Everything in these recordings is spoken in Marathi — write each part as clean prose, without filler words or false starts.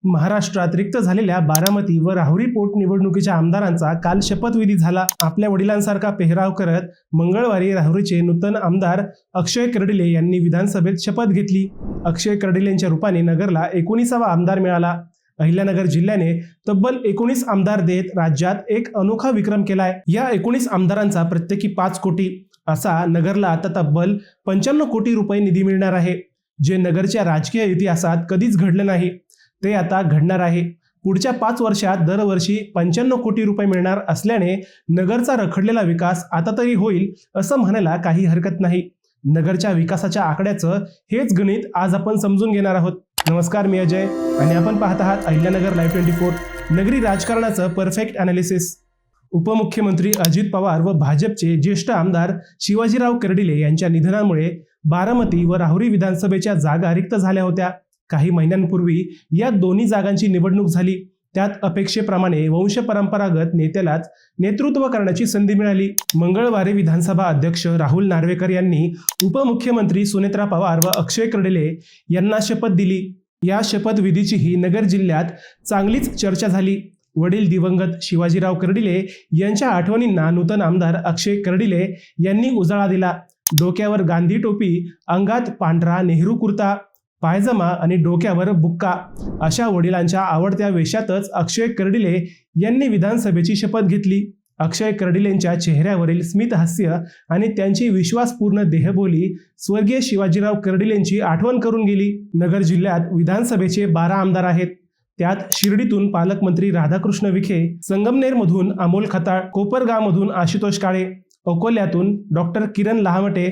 महाराष्ट्रात रिक्त झालेल्या बारामती व राहुरी पोटनिवडणुकीच्या आमदारांचा काल शपथविधी झाला। आपल्या वडिलांसारखा पेहराव करत मंगळवारी राहुरीचे नूतन आमदार अक्षय कर्डिले यांनी विधानसभेत शपथ घेतली। अक्षय कर्डिलेंच्या रूपाने नगरला 19वा आमदार मिळाला। अहिल्यानगर जिल्ह्याने तब्बल 19 आमदार देत राज्यात एक अनोखा विक्रम केलाय। या 19 आमदारांचा प्रत्येकी 5 कोटी असा नगरला आता तब्बल 95 कोटी रुपये निधी मिळणार आहे, जे नगरच्या राजकीय इतिहासात कधीच घडलं नाही, ते आता घडणार आहे। पुढच्या 5 वर्षात दरवर्षी 95 कोटी रुपये मिळणार असल्याने नगरचा रखडलेला विकास आता तरी होईल असं म्हणायला काही हरकत नाही। नगरच्या विकासाच्या आकड्याचं हेच गणित आज आपण समजून घेणार आहोत। नमस्कार, मी अजय आणि आपण पाहत आहात अहिल्यानगर लाईव्ह 24, नगरी राजकारणाचं परफेक्ट ॲनालिसिस। उपमुख्यमंत्री अजित पवार व भाजपचे ज्येष्ठ आमदार शिवाजीराव कर्डिले यांच्या निधनामुळे बारामती व राहुरी विधानसभेच्या जागा रिक्त झाल्या होत्या। काही महिन्यांपूर्वी या दोन्ही जागांची निवडणूक झाली। त्यात अपेक्षेप्रमाणे वंशपरंपरागत नेत्यालाच नेतृत्व करण्याची संधी मिळाली। मंगळवारी विधानसभा अध्यक्ष राहुल नार्वेकर यांनी उपमुख्यमंत्री सुनेत्रा पवार व अक्षय कर्डिले यांना शपथ दिली। या शपथविधीचीही नगर जिल्ह्यात चांगलीच चर्चा झाली। वडील दिवंगत शिवाजीराव कर्डिले यांच्या आठवणींना नूतन आमदार अक्षय कर्डिले यांनी उजाळा दिला। डोक्यावर गांधी टोपी, अंगात पांढरा नेहरू कुर्ता पायजमा आणि डोक्यावर बुक्का अशा वडिलांच्या आवडत्या वेशातच अक्षय कर्डिले यांनी विधानसभेची शपथ घेतली। अक्षय कर्डिलेंच्या चेहऱ्यावरील स्मित हास्य आणि त्यांची विश्वासपूर्ण देहबोली स्वर्गीय शिवाजीराव कर्डिलेंची आठवण करून गेली। नगर जिल्ह्यात विधानसभेचे 12 आमदार आहेत। त्यात शिर्डीतून पालकमंत्री राधाकृष्ण विखे, संगमनेरमधून अमोल खताळ, कोपरगावमधून आशुतोष काळे, अकोल्यातून डॉक्टर किरण लहामटे,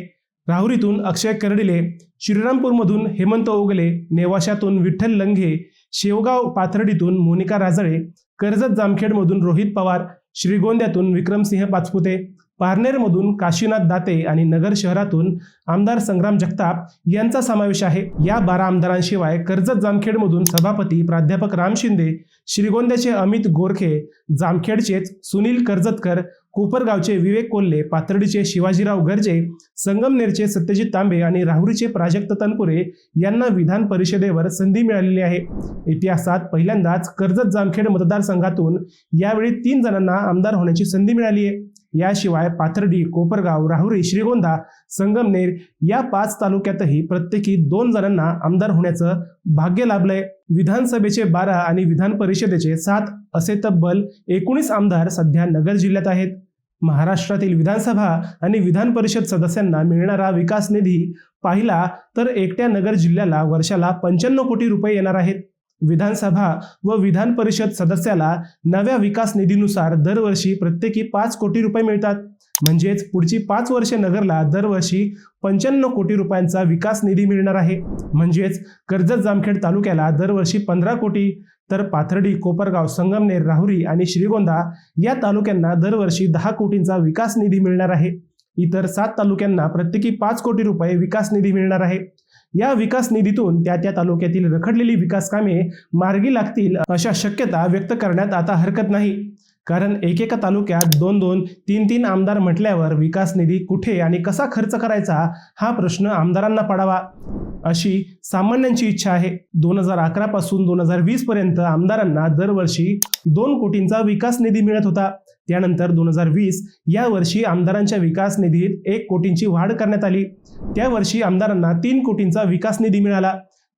राहुरीतून अक्षय कर्डिले, श्रीरामपूरमधून हेमंत ओगले, नेवाशातून विठ्ठल लंघे, शेवगाव पाथर्डीतून मोनिका राजळे, कर्जत जामखेडमधून रोहित पवार, श्रीगोंद्यातून विक्रमसिंह पाचपुते, पारनेरमधून काशीनाथ दाते आणि नगर शहरातून आमदार संग्राम जगताप यांचा समावेश आहे। या 12 आमदारांशिवाय कर्जत जामखेडमधून सभापती प्राध्यापक राम शिंदे, श्रीगोंद्याचे अमित गोरखे, जामखेडचेच सुनील कर्जतकर, कोपरगावचे विवेक कोल्हे, पाथर्डीचे शिवाजीराव गर्जे, संगमनेरचे सत्यजित तांबे आणि राहुरीचे प्राजक्त तनपुरे यांना विधान परिषदेवर संधी मिळालेली आहे। इतिहासात पहिल्यांदाच कर्जत जामखेड मतदारसंघातून यावेळी 3 जणांना आमदार होण्याची संधी मिळाली आहे। याशिवाय पाथर्डी, कोपरगाव, राहुरी, श्रीगोंदा, संगमनेर या 5 तालुक्यातही प्रत्येकी 2 जणांना आमदार होण्याचं भाग्य लाभलंय। विधानसभेचे 12 आणि विधान परिषदेचे 7 असे तब्बल 19 आमदार सध्या नगर जिल्ह्यात आहेत। महाराष्ट्रातील विधानसभा आणि विधान परिषद सदस्यांना मिळणारा विकास निधी पाहिला तर एकट्या नगर जिल्ह्याला वर्षाला 95 कोटी रुपये येणार आहेत। विधानसभा व विधान परिषद सदस्याला नव्या विकास निधीनुसार दरवर्षी प्रत्येकी 5 कोटी रुपये मिळतात। म्हणजेच पुढची 5 वर्षे नगरला दरवर्षी 95 कोटी रुपयांचा विकास निधी मिळणार आहे। म्हणजेच कर्जत जामखेड तालुक्याला दरवर्षी 15 कोटी, तर पाथर्डी, कोपरगाव, संगमनेर, राहुरी आणि श्रीगोंदा या तालुक्यांना दरवर्षी 10 कोटींचा विकास निधी मिळणार आहे। इतर 7 तालुक्यांना प्रत्येकी 5 कोटी रुपये विकास निधी मिळणार आहे। या विकास निधीतून त्या तालुक्यातील रखडलेली विकास कामे मार्गी लागतील अशा शक्यता व्यक्त करण्यात आता हरकत नाही। कारण एकेका तालुक्यात 2-2, 3-3 आमदार म्हटल्यावर विकास निधी कुठे आणि कसा खर्च करायचा हा प्रश्न आमदारांना पडावा अशी सामान्यांची इच्छा आहे। 2011 पासून 2020 पर्यंत आमदारांना दरवर्षी 2 कोटींचा विकास निधी मिळत होता। त्यानंतर 2020 या वर्षी आमदारांच्या विकास निधीत 1 कोटींची वाढ करण्यात आली। त्या वर्षी आमदारांना 3 कोटींचा विकास निधी मिळाला।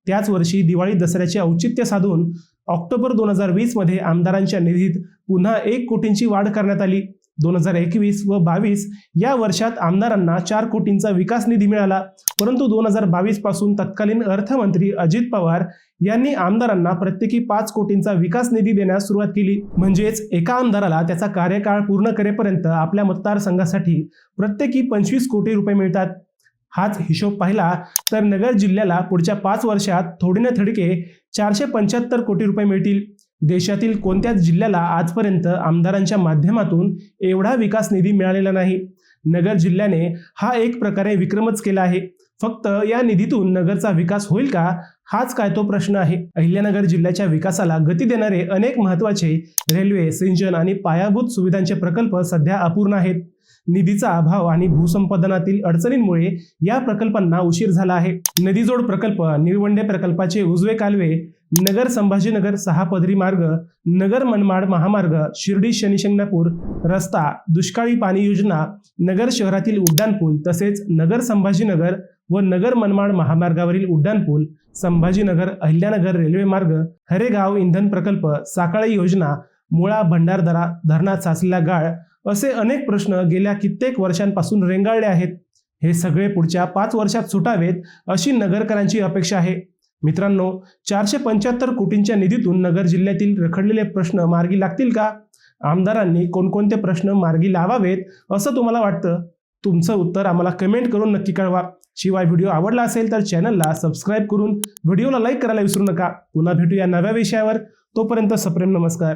त्याच वर्षी दिवाळी दसऱ्याचे औचित्य साधून ऑक्टोबर 2020 मध्ये आमदारांच्या निधीत पुन्हा 1 कोटींची वाढ करण्यात आली। 2021 व 22 या वर्षात आमदारांना 4 कोटींचा विकास निधी मिळाला। परंतु 2022 पासून तत्कालीन अर्थमंत्री अजित पवार यांनी आमदारांना प्रत्येकी 5 कोटींचा विकास निधी देण्यास सुरुवात केली। म्हणजेच एका आमदाराला त्याचा कार्यकाळ पूर्ण करेपर्यंत आपल्या मतदारसंघासाठी प्रत्येकी 25 कोटी रुपये मिळतात। हाच हिशोब पाहिला तर नगर जिल्ह्याला पुढच्या 5 वर्षात थोडे ना थोडके 475 कोटी रुपये मिळतील। देशातील कोणत्याच जिल्ह्याला आजपर्यंत आमदारांच्या माध्यमातून एवढा विकास निधी मिळालेला नाही। नगर जिल्ह्याने हा एक प्रकारे विक्रमच केला आहे। फक्त या निधीतून नगरचा विकास होईल का, हाच काय तो प्रश्न आहे। अहिल्यानगर जिल्ह्याच्या विकासाला गती देणारे अनेक महत्त्वाचे रेल्वे, सिंचन आणि पायाभूत सुविधांचे प्रकल्प सध्या अपूर्ण आहेत। निधीचा अभाव आणि भूसंपादनातील अडचणींमुळे या प्रकल्पांना उशीर झाला आहे। नदीजोड प्रकल्प, निळवंडे प्रकल्पाचे उजवे कालवे, नगर संभाजीनगर 6 पदरी मार्ग, नगर मनमाड महामार्ग, शिर्डी शनी शिंगणापूर रस्ता, दुष्काळी पाणी योजना, नगर शहरातील उड्डाणपूल तसेच नगर संभाजीनगर व नगर मनमाड महामार्गावरील उड्डाणपूल, संभाजीनगर अहिल्यानगर रेल्वे मार्ग, हरेगाव इंधन प्रकल्प, साकाळी योजना, मुळा भंडारदरा धरणात साचलेला गाळ असे अनेक प्रश्न गेल्या कित्येक वर्षांपासून रेंगाळले आहेत. हे सगळे पुढच्या 5 वर्षात सुटावेत अशी नगरकरांची अपेक्षा आहे. मित्रांनो, 475 कोटींच्या निधीतून नगर जिल्ह्यातील रखडलेले प्रश्न मार्गी लागतील का? आमदारांनी कोणकोणते प्रश्न मार्गी लावावेत असं तुम्हाला वाटतं? तुमचं उत्तर आम्हाला कमेंट करून नक्की कळवा. शिवाय व्हिडिओ आवडला असेल तर चॅनलला सबस्क्राईब करून व्हिडिओला लाईक करायला विसरू नका. पुन्हा भेटूया नव्या विषयावर. तोपर्यंत सप्रेम नमस्कार.